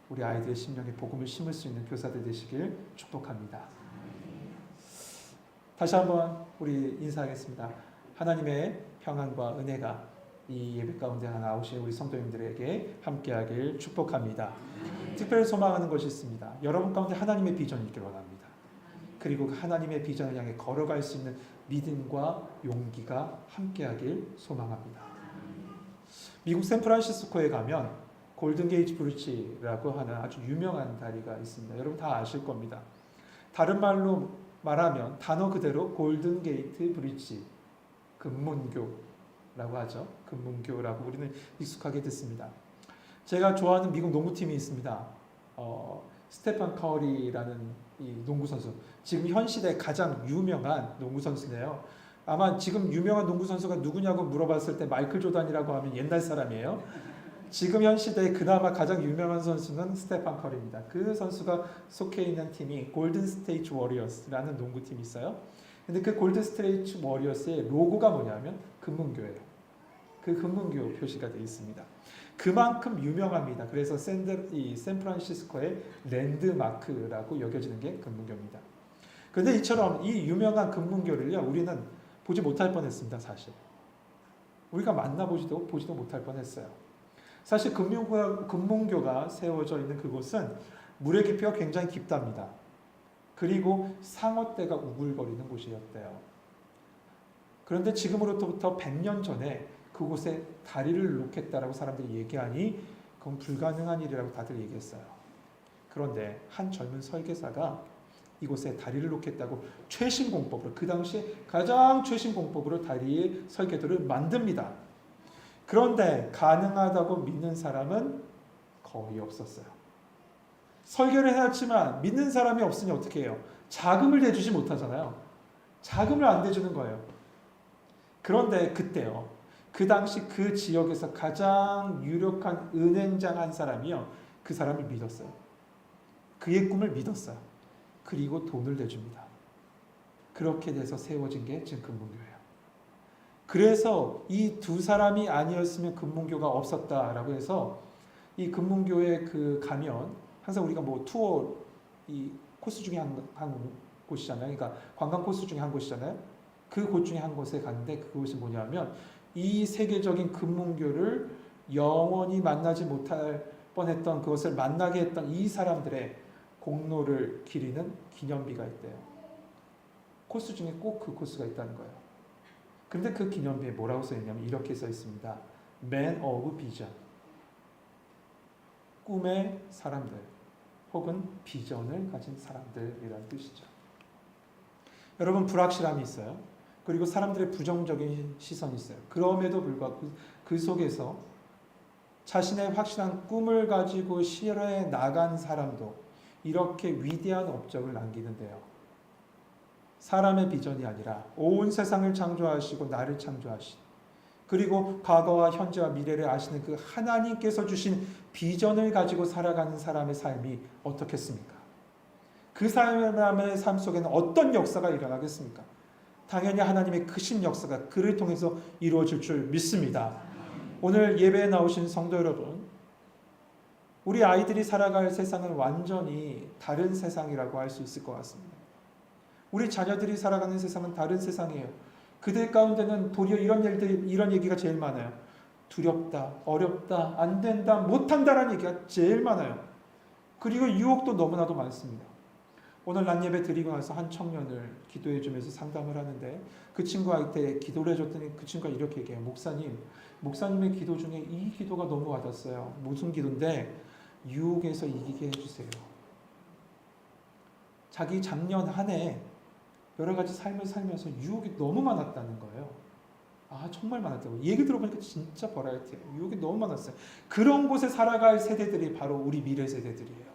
우리 아이들의 심령에 복음을 심을 수 있는 교사들 되시길 축복합니다. 다시 한번 우리 인사하겠습니다. 하나님의 평안과 은혜가 이 예배 가운데 나오신 우리 성도님들에게 함께하길 축복합니다. 특별히 소망하는 것이 있습니다. 여러분 가운데 하나님의 비전이 있기를 원합니다. 그리고 하나님의 비전을 향해 걸어갈 수 있는 믿음과 용기가 함께하길 소망합니다. 미국 샌프란시스코에 가면 골든게이트 브리지라고 하는 아주 유명한 다리가 있습니다. 여러분 다 아실 겁니다. 다른 말로 말하면 단어 그대로 골든게이트 브리지, 금문교라고 하죠. 금문교라고 우리는 익숙하게 듣습니다. 제가 좋아하는 미국 농구팀이 있습니다. 스테판 커리라는 이 농구 선수. 지금 현 시대 가장 유명한 농구 선수인데요. 아마 지금 유명한 농구 선수가 누구냐고 물어봤을 때 마이클 조던이라고 하면 옛날 사람이에요. 지금 현 시대에 그나마 가장 유명한 선수는 스테판 커리입니다. 그 선수가 속해 있는 팀이 골든 스테이트 워리어스라는 농구팀이 있어요. 근데 그 골든 스테이트 워리어스의 로고가 뭐냐면 금문교예요. 그 금문교 표시가 되어 있습니다. 그만큼 유명합니다. 그래서 샌프란시스코의 랜드마크라고 여겨지는 게 금문교입니다. 그런데 이처럼 이 유명한 금문교를요, 우리는 보지 못할 뻔했습니다. 사실 우리가 만나보지도 못할 뻔했어요. 사실 금문교가 세워져 있는 그곳은 물의 깊이가 굉장히 깊답니다. 그리고 상어떼가 우글거리는 곳이었대요. 그런데 지금으로부터 100년 전에 그곳에 다리를 놓겠다라고 사람들이 얘기하니 그건 불가능한 일이라고 다들 얘기했어요. 그런데 한 젊은 설계사가 이곳에 다리를 놓겠다고 최신 공법으로, 그 당시에 가장 최신 공법으로 다리의 설계도를 만듭니다. 그런데 가능하다고 믿는 사람은 거의 없었어요. 설계를 해놨지만 믿는 사람이 없으니 어떻게 해요? 자금을 내주지 못하잖아요. 자금을 안 내주는 거예요. 그런데 그때요, 그 당시 그 지역에서 가장 유력한 은행장 한 사람이요, 그 사람을 믿었어요. 그의 꿈을 믿었어요. 그리고 돈을 내줍니다. 그렇게 돼서 세워진 게 지금 금문교예요. 그래서 이 두 사람이 아니었으면 금문교가 없었다라고 해서 이 금문교에 가면 항상 우리가 뭐 투어 이 코스 중에 한 곳이잖아요. 그러니까 관광 코스 중에 한 곳이잖아요. 그 곳 중에 한 곳에 갔는데 그곳이 뭐냐면 이 세계적인 금문교를 영원히 만나지 못할 뻔했던 그것을 만나게 했던 이 사람들의 공로를 기리는 기념비가 있대요. 코스 중에 꼭 그 코스가 있다는 거예요. 근데 그 기념비에 뭐라고 써 있냐면 이렇게 써 있습니다. Man of Vision. 꿈의 사람들 혹은 비전을 가진 사람들이라는 뜻이죠. 여러분, 불확실함이 있어요. 그리고 사람들의 부정적인 시선이 있어요. 그럼에도 불구하고 그 속에서 자신의 확실한 꿈을 가지고 실현해 나간 사람도 이렇게 위대한 업적을 남기는데요. 사람의 비전이 아니라 온 세상을 창조하시고 나를 창조하신, 그리고 과거와 현재와 미래를 아시는 그 하나님께서 주신 비전을 가지고 살아가는 사람의 삶이 어떻겠습니까? 그 사람의 삶 속에는 어떤 역사가 일어나겠습니까? 당연히 하나님의 크신 역사가 그를 통해서 이루어질 줄 믿습니다. 오늘 예배에 나오신 성도 여러분, 우리 아이들이 살아갈 세상은 완전히 다른 세상이라고 할 수 있을 것 같습니다. 우리 자녀들이 살아가는 세상은 다른 세상이에요. 그들 가운데는 도리어 이런 얘기가 제일 많아요. 두렵다, 어렵다, 안 된다, 못한다라는 얘기가 제일 많아요. 그리고 유혹도 너무나도 많습니다. 오늘 낮 예배 드리고 나서 한 청년을 기도해 주면서 상담을 하는데 그 친구한테 기도를 해줬더니 그 친구가 이렇게 얘기해요. 목사님의 기도 중에 이 기도가 너무 와닿았어요. 무슨 기도인데, 유혹에서 이기게 해주세요. 자기 작년 한 해 여러 가지 삶을 살면서 유혹이 너무 많았다는 거예요. 아, 정말 많았다고. 얘기 들어보니까 진짜 버라이어티예요. 유혹이 너무 많았어요. 그런 곳에 살아갈 세대들이 바로 우리 미래 세대들이에요.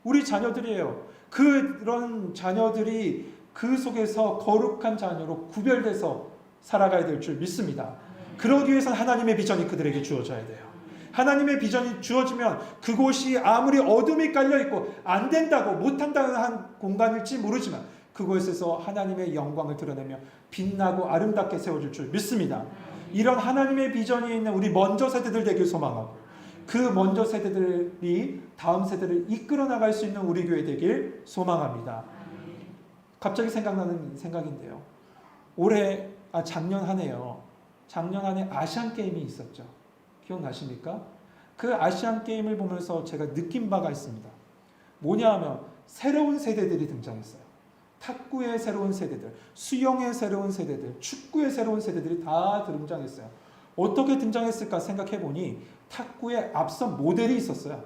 우리 자녀들이에요. 그런 자녀들이 그 속에서 거룩한 자녀로 구별돼서 살아가야 될 줄 믿습니다. 그러기 위해서는 하나님의 비전이 그들에게 주어져야 돼요. 하나님의 비전이 주어지면 그곳이 아무리 어둠이 깔려있고 안 된다고 못한다는 한 공간일지 모르지만 그곳에서 하나님의 영광을 드러내며 빛나고 아름답게 세워질 줄 믿습니다. 이런 하나님의 비전이 있는 우리 먼저 세대들 되길 소망하고, 그 먼저 세대들이 다음 세대를 이끌어 나갈 수 있는 우리 교회 되길 소망합니다. 갑자기 생각나는 생각인데요. 작년 한 해요. 작년 한 해 아시안 게임이 있었죠. 기억나십니까? 그 아시안 게임을 보면서 제가 느낀 바가 있습니다. 뭐냐 하면 새로운 세대들이 등장했어요. 탁구의 새로운 세대들, 수영의 새로운 세대들, 축구의 새로운 세대들이 다 등장했어요. 어떻게 등장했을까 생각해 보니 탁구에 앞선 모델이 있었어요.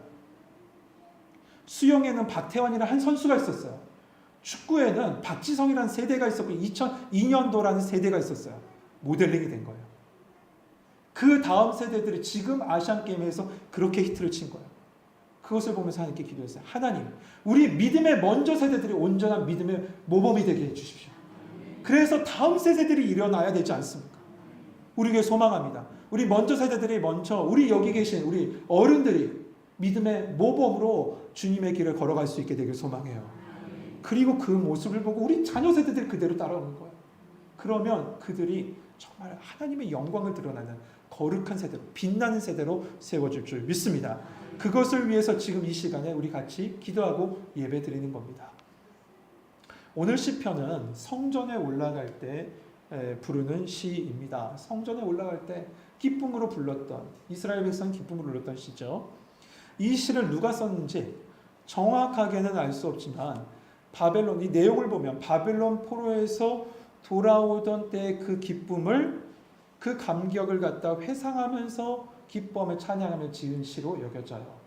수영에는 박태환이라는 한 선수가 있었어요. 축구에는 박지성이라는 세대가 있었고 2002년도라는 세대가 있었어요. 모델링이 된 거예요. 그 다음 세대들이 지금 아시안게임에서 그렇게 히트를 친 거예요. 그것을 보면서 하나님께 기도했어요. 하나님, 우리 믿음의 먼저 세대들이 온전한 믿음의 모범이 되게 해주십시오. 그래서 다음 세대들이 일어나야 되지 않습니까? 우리 교회 소망합니다. 우리 먼저 세대들이 먼저 우리 여기 계신 우리 어른들이 믿음의 모범으로 주님의 길을 걸어갈 수 있게 되길 소망해요. 그리고 그 모습을 보고 우리 자녀 세대들이 그대로 따라오는 거예요. 그러면 그들이 정말 하나님의 영광을 드러나는 거룩한 세대로, 빛나는 세대로 세워질 줄 믿습니다. 그것을 위해서 지금 이 시간에 우리 같이 기도하고 예배 드리는 겁니다. 오늘 시편은 성전에 올라갈 때 부르는 시입니다. 성전에 올라갈 때 기쁨으로 불렀던, 이스라엘 백성 기쁨으로 불렀던 시죠. 이 시를 누가 썼는지 정확하게는 알 수 없지만 바벨론, 이 내용을 보면 바벨론 포로에서 돌아오던 때 그 기쁨을, 그 감격을 갖다 회상하면서 기뻐하며 찬양하며 지은 시로 여겨져요.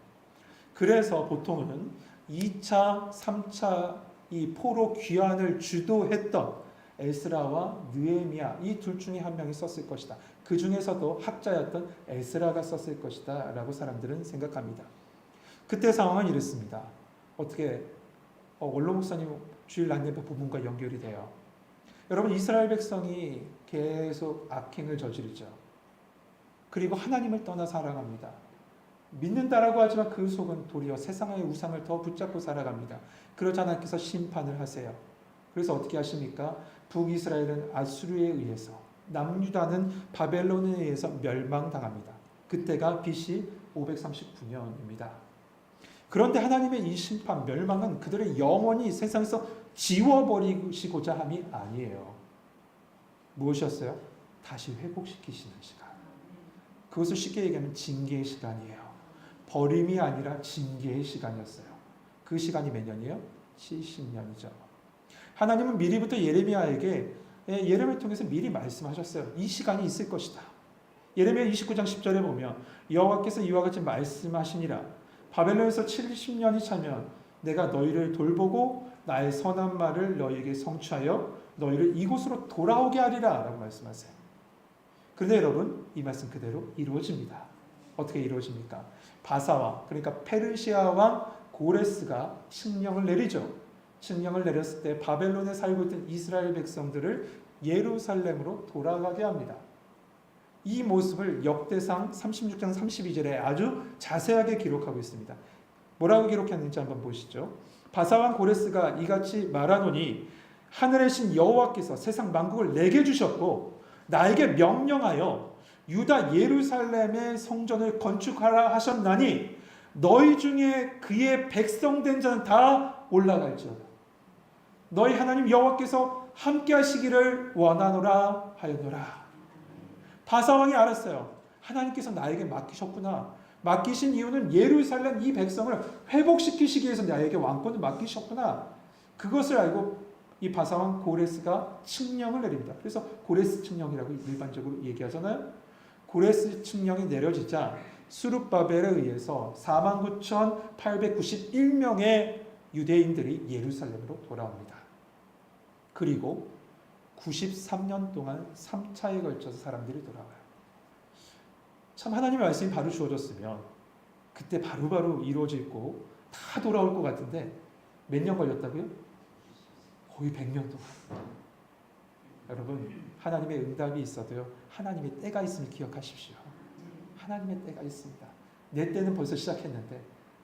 그래서 보통은 2차, 3차 이 포로 귀환을 주도했던 에스라와 느헤미야, 이 둘 중에 한 명이 썼을 것이다. 그 중에서도 학자였던 에스라가 썼을 것이다 라고 사람들은 생각합니다. 그때 상황은 이랬습니다. 어떻게 원로 목사님 주일 안내부 부분과 연결이 돼요. 여러분, 이스라엘 백성이 계속 악행을 저지르죠. 그리고 하나님을 떠나 살아갑니다. 믿는다라고 하지만 그 속은 도리어 세상의 우상을 더 붙잡고 살아갑니다. 그러자 하나님께서 심판을 하세요. 그래서 어떻게 하십니까? 북이스라엘은 아수르에 의해서, 남유다는 바벨론에 의해서 멸망당합니다. 그때가 BC 539년입니다. 그런데 하나님의 이 심판, 멸망은 그들의 영원히 세상에서 지워버리시고자 함이 아니에요. 무엇이었어요? 다시 회복시키시는 시간. 그것을 쉽게 얘기하면 징계의 시간이에요. 버림이 아니라 징계의 시간이었어요. 그 시간이 몇 년이에요? 70년이죠. 하나님은 미리부터 예레미야에게, 예레미야를 통해서 미리 말씀하셨어요. 이 시간이 있을 것이다. 예레미야 29장 10절에 보면 여호와께서 이와 같이 말씀하시니라. 바벨론에서 70년이 차면 내가 너희를 돌보고 나의 선한 말을 너희에게 성취하여 너희를 이곳으로 돌아오게 하리라 라고 말씀하세요. 그런데 여러분, 이 말씀 그대로 이루어집니다. 어떻게 이루어집니까? 바사왕, 그러니까 페르시아 왕 고레스가 칙령을 내리죠. 칙령을 내렸을 때 바벨론에 살고 있던 이스라엘 백성들을 예루살렘으로 돌아가게 합니다. 이 모습을 역대상 36장 32절에 아주 자세하게 기록하고 있습니다. 뭐라고 기록했는지 한번 보시죠. 바사왕 고레스가 이같이 말하노니 하늘의 신 여호와께서 세상 만국을 내게 주셨고 나에게 명령하여 유다 예루살렘의 성전을 건축하라 하셨나니 너희 중에 그의 백성된 자는 다 올라갈지어다. 너희 하나님 여호와께서 함께 하시기를 원하노라 하였노라. 바사왕이 알았어요. 하나님께서 나에게 맡기셨구나. 맡기신 이유는 예루살렘 이 백성을 회복시키시기 위해서 나에게 왕권을 맡기셨구나. 그것을 알고 이 바사왕 고레스가 칙령을 내립니다. 그래서 고레스 칙령이라고 일반적으로 얘기하잖아요. 고레스 칙령이 내려지자 수룹바벨에 의해서 49,891명의 유대인들이 예루살렘으로 돌아옵니다. 그리고 93년 동안 3차에 걸쳐서 사람들이 돌아와요. 참 하나님의 말씀이 바로 주어졌으면 그때 바로바로 이루어지고 다 돌아올 것 같은데 몇 년 걸렸다고요? 거의 100년 동안. 여러분, 하나님의 응답이 있어도요, 하나님의 때가 있음을 기억하십시오. 하나님의 때가 있습니다. 내 때는 벌써 시작했는데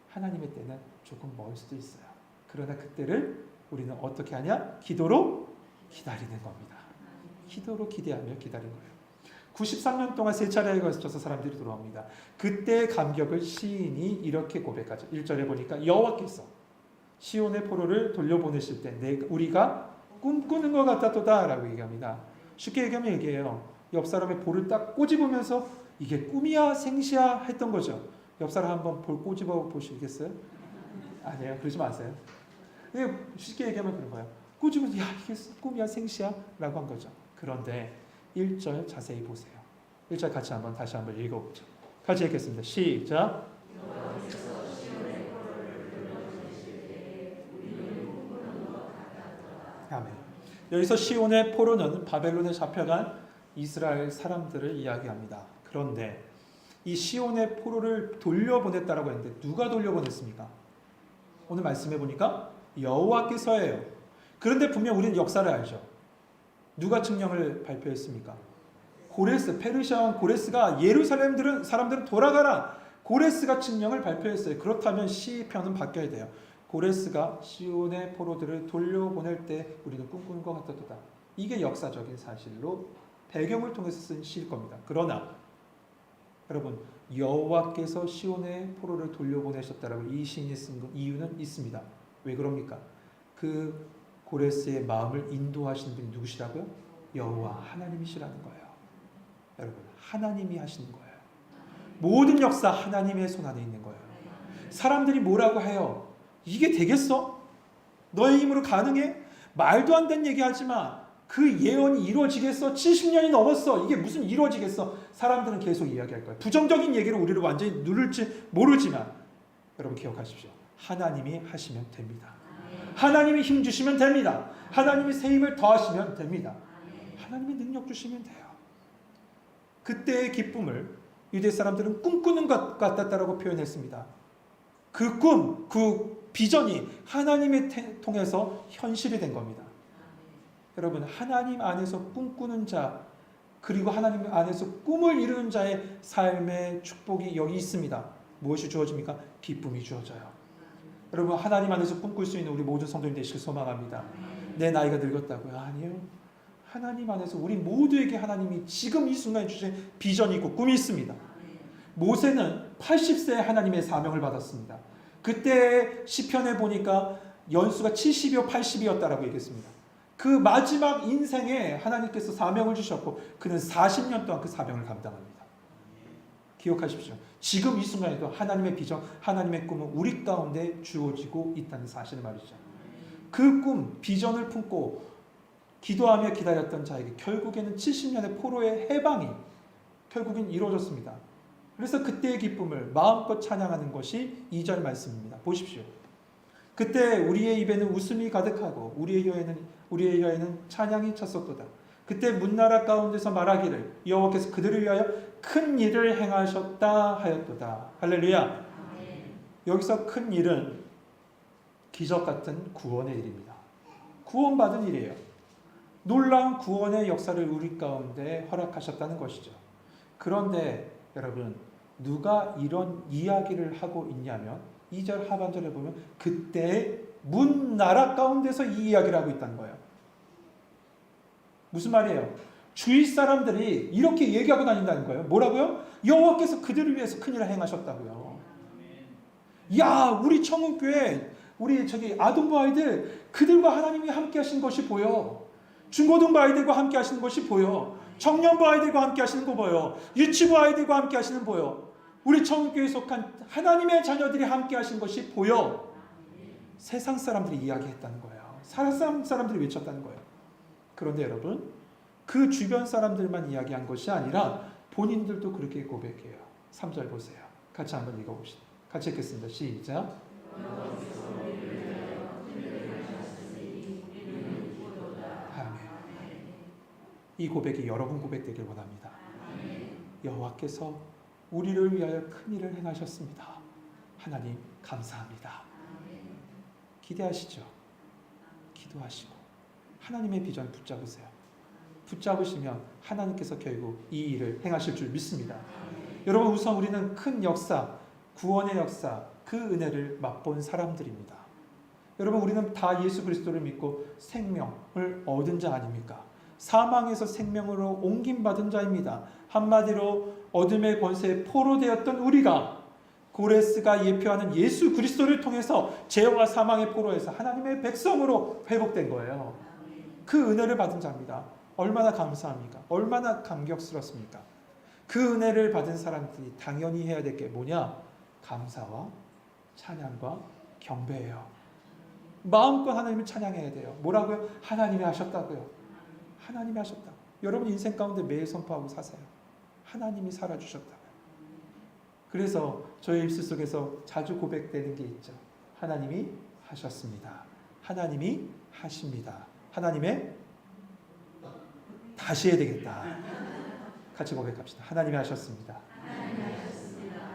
하나님의 때는 조금 멀 수도 있어요. 그러나 그때를 우리는 어떻게 하냐? 기도로 기다리는 겁니다. 기도로 기대하며 기다린 거예요. 93년 동안 세 차례에 걸쳐서 사람들이 돌아옵니다. 그때의 감격을 시인이 이렇게 고백하죠. 1절에 보니까 여호와께서 시온의 포로를 돌려보내실 때 우리가 꿈꾸는 것 같았도다 라고 얘기합니다. 쉽게 얘기하면 얘기해요. 옆 사람의 볼을 딱 꼬집으면서 이게 꿈이야 생시야 했던 거죠. 옆 사람 한번 볼 꼬집어 보시겠어요? 아니에요. 그러지 마세요. 쉽게 얘기하면 그런 거예요. 꼬집으면 야 이게 꿈이야 생시야 라고 한 거죠. 그런데 1절 자세히 보세요. 1절 다시 한번 읽어보죠. 같이 읽겠습니다. 시작. 아멘. 여기서 시온의 포로는 바벨론에 잡혀간 이스라엘 사람들을 이야기합니다. 그런데 이 시온의 포로를 돌려보냈다라고 했는데 누가 돌려보냈습니까? 오늘 말씀해 보니까 여호와께서예요. 그런데 분명 우리는 역사를 알죠. 누가 칙령을 발표했습니까? 고레스, 페르시아 왕 고레스가 예루살렘 사람들은 돌아가라. 고레스가 칙령을 발표했어요. 그렇다면 시편은 바뀌어야 돼요. 고레스가 시온의 포로들을 돌려보낼 때 우리는 꿈꾸는 것 같았다. 이게 역사적인 사실로 배경을 통해서 쓴 시일 겁니다. 그러나 여러분 여호와께서 시온의 포로를 돌려보내셨다라고 이 시인이 쓴 이유는 있습니다. 왜 그럽니까? 그 고레스의 마음을 인도하시는 분이 누구시라고요? 여호와 하나님이시라는 거예요. 여러분 하나님이 하시는 거예요. 모든 역사 하나님의 손 안에 있는 거예요. 사람들이 뭐라고 해요? 이게 되겠어? 너의 힘으로 가능해? 말도 안 되는 얘기하지 마. 그 예언이 이루어지겠어? 70년이 넘었어. 이게 무슨 이루어지겠어? 사람들은 계속 이야기할 거예요. 부정적인 얘기를 우리를 완전히 누를지 모르지만 여러분 기억하십시오. 하나님이 하시면 됩니다. 하나님이 힘 주시면 됩니다. 하나님이 새 힘을 더하시면 됩니다. 하나님이 능력 주시면 돼요. 그때의 기쁨을 유대 사람들은 꿈꾸는 것 같았다라고 표현했습니다. 그 꿈, 그 비전이 하나님을 통해서 현실이 된 겁니다. 여러분 하나님 안에서 꿈꾸는 자 그리고 하나님 안에서 꿈을 이루는 자의 삶의 축복이 여기 있습니다. 무엇이 주어집니까? 기쁨이 주어져요. 여러분 하나님 안에서 꿈꿀 수 있는 우리 모든 성도님 되시길 소망합니다. 내 나이가 늙었다고요? 아니요. 하나님 안에서 우리 모두에게 하나님이 지금 이 순간에 주신 비전이 있고 꿈이 있습니다. 모세는 80세에 하나님의 사명을 받았습니다. 그때 시편에 보니까 연수가 70이요 80이었다라고 얘기했습니다. 그 마지막 인생에 하나님께서 사명을 주셨고 그는 40년 동안 그 사명을 감당합니다. 기억하십시오. 지금 이 순간에도 하나님의 비전, 하나님의 꿈은 우리 가운데 주어지고 있다는 사실 말이죠. 그 꿈, 비전을 품고 기도하며 기다렸던 자에게 결국에는 70년의 포로의 해방이 결국엔 이루어졌습니다. 그래서 그때의 기쁨을 마음껏 찬양하는 것이 2절 말씀입니다. 보십시오. 그때 우리의 입에는 웃음이 가득하고 우리의 혀에는 찬양이 찼었도다. 그때 문나라 가운데서 말하기를 여호와께서 그들을 위하여 큰 일을 행하셨다 하였도다. 할렐루야. 여기서 큰 일은 기적 같은 구원의 일입니다. 구원받은 일이에요. 놀라운 구원의 역사를 우리 가운데 허락하셨다는 것이죠. 그런데 여러분 누가 이런 이야기를 하고 있냐면 2절 하반절에 보면 그때 문나라 가운데서 이 이야기를 하고 있다는 거예요. 무슨 말이에요? 주위 사람들이 이렇게 얘기하고 다닌다는 거예요. 뭐라고요? 여호와께서 그들을 위해서 큰일을 행하셨다고요. 야, 우리 청운교회 우리 아동부 아이들 그들과 하나님이 함께 하신 것이 보여. 중고등부 아이들과 함께 하시는 것이 보여. 청년부 아이들과 함께 하시는 거 보여. 유치부 아이들과 함께 하시는 보여. 우리 청운교회에 속한 하나님의 자녀들이 함께 하신 것이 보여. 세상 사람들이 이야기했다는 거예요. 세상 사람들이 외쳤다는 거예요. 그런데 여러분 그 주변 사람들만 이야기한 것이 아니라 본인들도 그렇게 고백해요. 3절 보세요. 같이 한번 읽어봅시다. 같이 읽겠습니다. 시작. 아멘. 이 고백이 여러분 고백되길 원합니다. 여호와께서 우리를 위하여 큰 일을 행하셨습니다. 하나님 감사합니다. 기대하시죠. 기도하시고 하나님의 비전 붙잡으세요. 붙잡으시면 하나님께서 결국 이 일을 행하실 줄 믿습니다. 여러분 우선 우리는 큰 역사, 구원의 역사, 그 은혜를 맛본 사람들입니다. 여러분 우리는 다 예수 그리스도를 믿고 생명을 얻은 자 아닙니까? 사망에서 생명으로 옮김받은 자입니다. 한마디로 어둠의 권세에 포로되었던 우리가 고레스가 예표하는 예수 그리스도를 통해서 죄와 사망의 포로에서 하나님의 백성으로 회복된 거예요. 그 은혜를 받은 자입니다. 얼마나 감사합니까? 얼마나 감격스럽습니까? 그 은혜를 받은 사람들이 당연히 해야 될 게 뭐냐? 감사와 찬양과 경배예요. 마음껏 하나님을 찬양해야 돼요. 뭐라고요? 하나님이 하셨다고요. 하나님이 하셨다. 여러분 인생 가운데 매일 선포하고 사세요. 하나님이 살아주셨다고요. 그래서 저의 입술 속에서 자주 고백되는 게 있죠. 하나님이 하셨습니다. 하나님이 하십니다. 하나님의 다시 해야 되겠다. 같이 고백합시다. 하나님이 하셨습니다.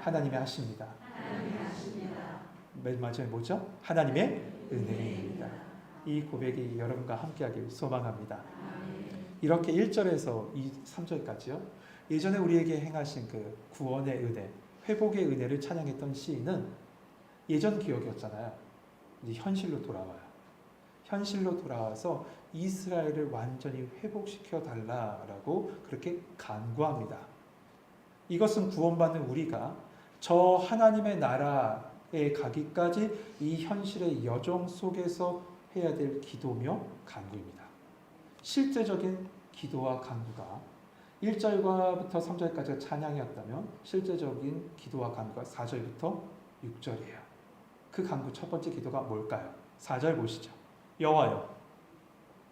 하나님이 하십니다. 맨 마지막에 뭐죠? 하나님의 은혜입니다. 이 고백이 여러분과 함께하길 소망합니다. 이렇게 1절에서 3절까지요. 예전에 우리에게 행하신 그 구원의 은혜, 회복의 은혜를 찬양했던 시인은 예전 기억이었잖아요. 이제 현실로 돌아와요. 현실로 돌아와서 이스라엘을 완전히 회복시켜 달라라고 그렇게 간구합니다. 이것은 구원받는 우리가 저 하나님의 나라에 가기까지 이 현실의 여정 속에서 해야 될 기도며 간구입니다. 실제적인 기도와 간구가 1절부터 3절까지가 찬양이었다면 실제적인 기도와 간구가 4절부터 6절이에요. 그 간구 첫 번째 기도가 뭘까요? 4절 보시죠. 여호와여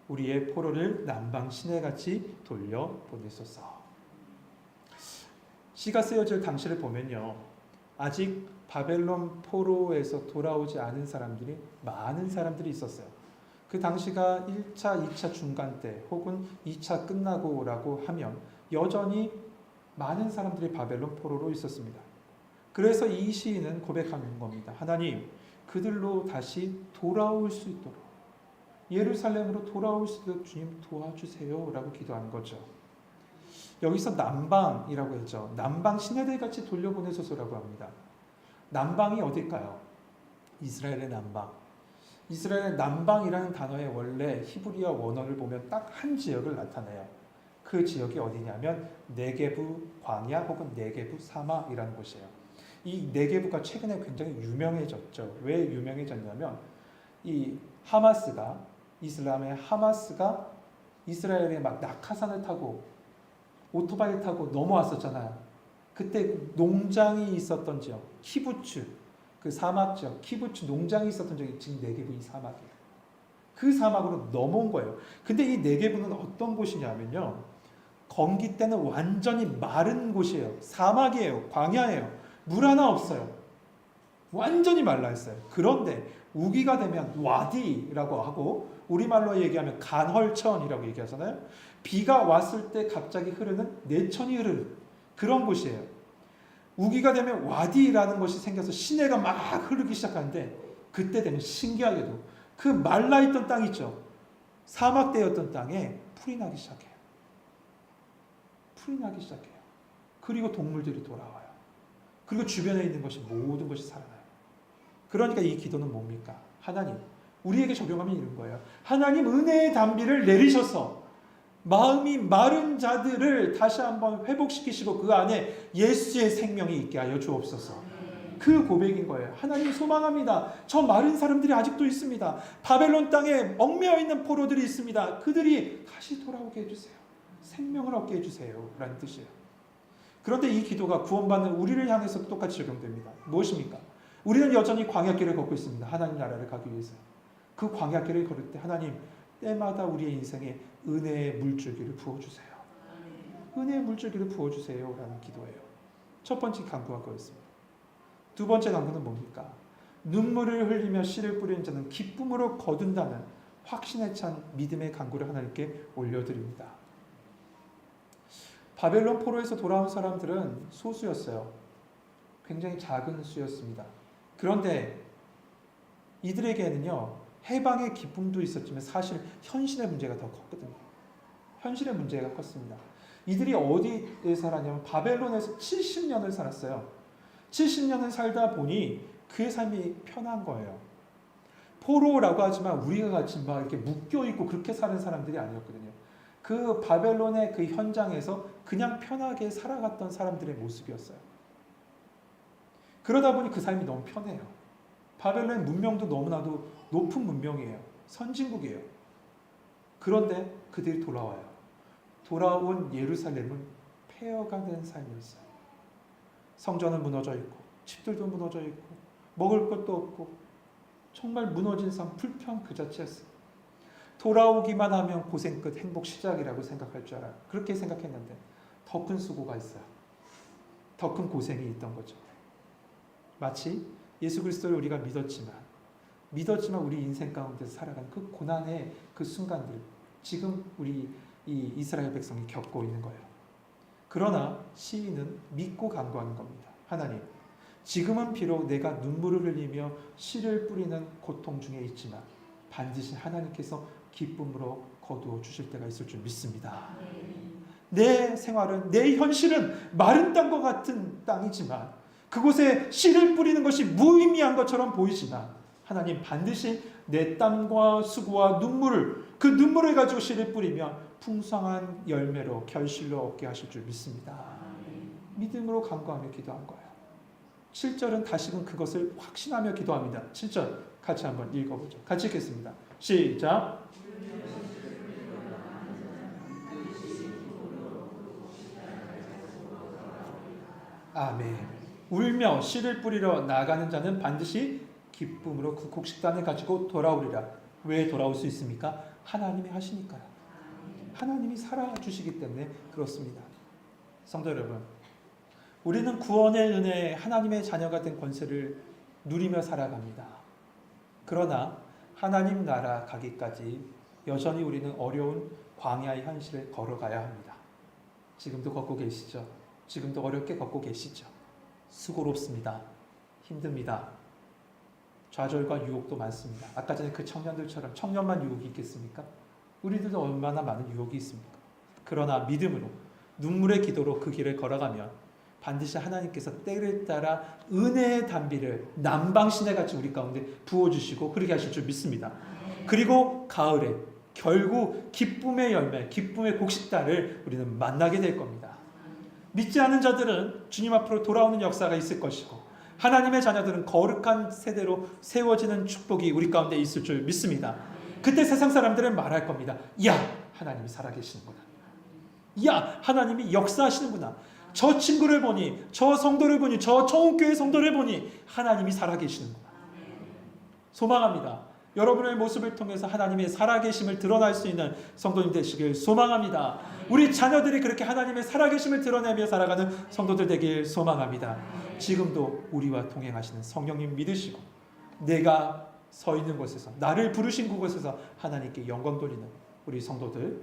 우리의 포로를 남방 시내같이 돌려보내소서. 시가 쓰여질 당시를 보면요. 아직 바벨론 포로에서 돌아오지 않은 사람들이 많은 사람들이 있었어요. 그 당시가 1차, 2차 중간 때 혹은 2차 끝나고라고 하면 여전히 많은 사람들이 바벨론 포로로 있었습니다. 그래서 이 시인은 고백하는 겁니다. 하나님, 그들로 다시 돌아올 수 있도록 예루살렘으로 돌아올 수 있도록 주님 도와주세요 라고 기도하는 거죠. 여기서 남방이라고 했죠. 남방 시내들같이 돌려보내소서라고 합니다. 남방이 어딜까요? 이스라엘의 남방. 이스라엘의 남방이라는 단어의 원래 히브리어 원어를 보면 딱 한 지역을 나타내요. 그 지역이 어디냐면 네게부 광야 혹은 네게부 사막이라는 곳이에요. 이 네게부가 최근에 굉장히 유명해졌죠. 왜 유명해졌냐면 이 하마스가 이슬람의 하마스가 이스라엘에 막 낙하산을 타고 오토바이 타고 넘어왔었잖아요. 그때 농장이 있었던 지역, 키부츠, 그 사막 지역, 키부츠 농장이 있었던 지역이 지금 네게부 이 사막이에요. 그 사막으로 넘어온 거예요. 근데 이 네게부는 어떤 곳이냐면요. 건기 때는 완전히 마른 곳이에요. 사막이에요. 광야예요. 물 하나 없어요. 완전히 말라 있어요. 그런데 우기가 되면 와디라고 하고 우리말로 얘기하면 간헐천이라고 얘기하잖아요. 비가 왔을 때 갑자기 흐르는 내천이 흐르는 그런 곳이에요. 우기가 되면 와디라는 것이 생겨서 시내가 막 흐르기 시작하는데 그때 되면 신기하게도 그 말라있던 땅 있죠. 사막되었던 땅에 풀이 나기 시작해요. 풀이 나기 시작해요. 그리고 동물들이 돌아와요. 그리고 주변에 있는 것이 모든 것이 살아나요. 그러니까 이 기도는 뭡니까? 하나님, 우리에게 적용하면 이런 거예요. 하나님 은혜의 단비를 내리셔서 마음이 마른 자들을 다시 한번 회복시키시고 그 안에 예수의 생명이 있게 하여 주옵소서. 그 고백인 거예요. 하나님 소망합니다. 저 마른 사람들이 아직도 있습니다. 바벨론 땅에 얽매여 있는 포로들이 있습니다. 그들이 다시 돌아오게 해주세요. 생명을 얻게 해주세요. 라는 뜻이에요. 그런데 이 기도가 구원받는 우리를 향해서 똑같이 적용됩니다. 무엇입니까? 우리는 여전히 광야길을 걷고 있습니다. 하나님 나라를 가기 위해서. 그 광야길을 걸을 때 하나님 때마다 우리의 인생에 은혜의 물줄기를 부어주세요. 은혜의 물줄기를 부어주세요. 라는 기도예요. 첫 번째 간구가 그였습니다. 두 번째 간구는 뭡니까? 눈물을 흘리며 씨를 뿌리는 자는 기쁨으로 거둔다는 확신에 찬 믿음의 간구를 하나님께 올려드립니다. 바벨론 포로에서 돌아온 사람들은 소수였어요. 굉장히 작은 수였습니다. 그런데 이들에게는요, 해방의 기쁨도 있었지만 사실 현실의 문제가 더 컸거든요. 현실의 문제가 컸습니다. 이들이 어디에 살았냐면 바벨론에서 70년을 살았어요. 70년을 살다 보니 그의 삶이 편한 거예요. 포로라고 하지만 우리가 같이 막 이렇게 묶여있고 그렇게 사는 사람들이 아니었거든요. 그 바벨론의 그 현장에서 그냥 편하게 살아갔던 사람들의 모습이었어요. 그러다 보니 그 삶이 너무 편해요. 바벨론의 문명도 너무나도 높은 문명이에요. 선진국이에요. 그런데 그들이 돌아와요. 돌아온 예루살렘은 폐허가 된 삶이었어요. 성전은 무너져 있고 집들도 무너져 있고 먹을 것도 없고 정말 무너진 삶, 불평 그 자체였어요. 돌아오기만 하면 고생 끝, 행복 시작이라고 생각할 줄 알아요. 그렇게 생각했는데 더 큰 수고가 있어요. 더 큰 고생이 있던 거죠. 마치 예수 그리스도를 우리가 믿었지만 우리 인생 가운데서 살아가는 그 고난의 그 순간들, 지금 우리 이 이스라엘 백성이 겪고 있는 거예요. 그러나 시인은 믿고 간구하는 겁니다. 하나님, 지금은 비록 내가 눈물을 흘리며 씨를 뿌리는 고통 중에 있지만 반드시 하나님께서 기쁨으로 거두어 주실 때가 있을 줄 믿습니다. 내 생활은, 내 현실은 마른 땅과 같은 땅이지만 그곳에 씨를 뿌리는 것이 무의미한 것처럼 보이지만 하나님 반드시 내 땀과 수고와 그 눈물을 가지고 씨를 뿌리면 풍성한 열매로 결실로 얻게 하실 줄 믿습니다. 믿음으로 간구하며 기도한 거예요. 7절은 다시금 그것을 확신하며 기도합니다. 7절 같이 한번 읽어보죠. 같이 읽겠습니다. 시작. 아멘. 울며 씨를 뿌리러 나가는 자는 반드시 기쁨으로 그 곡식단을 가지고 돌아오리라. 왜 돌아올 수 있습니까? 하나님이 하시니까요. 하나님이 살아주시기 때문에 그렇습니다. 성도 여러분, 우리는 구원의 은혜에 하나님의 자녀가 된 권세를 누리며 살아갑니다. 그러나 하나님 나라 가기까지 여전히 우리는 어려운 광야의 현실을 걸어가야 합니다. 지금도 걷고 계시죠? 지금도 어렵게 걷고 계시죠? 수고롭습니다. 힘듭니다. 좌절과 유혹도 많습니다. 아까 전에 그 청년들처럼 청년만 유혹이 있겠습니까? 우리들도 얼마나 많은 유혹이 있습니까? 그러나 믿음으로 눈물의 기도로 그 길을 걸어가면 반드시 하나님께서 때를 따라 은혜의 단비를 남방신해같이 우리 가운데 부어주시고 그렇게 하실 줄 믿습니다. 그리고 가을에 결국 기쁨의 열매, 기쁨의 곡식단을 우리는 만나게 될 겁니다. 믿지 않은 자들은 주님 앞으로 돌아오는 역사가 있을 것이고 하나님의 자녀들은 거룩한 세대로 세워지는 축복이 우리 가운데 있을 줄 믿습니다. 그때 세상 사람들은 말할 겁니다. 야, 하나님이 살아계시는구나. 야, 하나님이 역사하시는구나. 저 친구를 보니, 저 성도를 보니, 저 청운교회 성도를 보니 하나님이 살아계시는구나. 소망합니다. 여러분의 모습을 통해서 하나님의 살아계심을 드러날 수 있는 성도님 되시길 소망합니다. 우리 자녀들이 그렇게 하나님의 살아계심을 드러내며 살아가는 성도들 되길 소망합니다. 지금도 우리와 동행하시는 성령님 믿으시고 내가 서 있는 곳에서 나를 부르신 그곳에서 하나님께 영광 돌리는 우리 성도들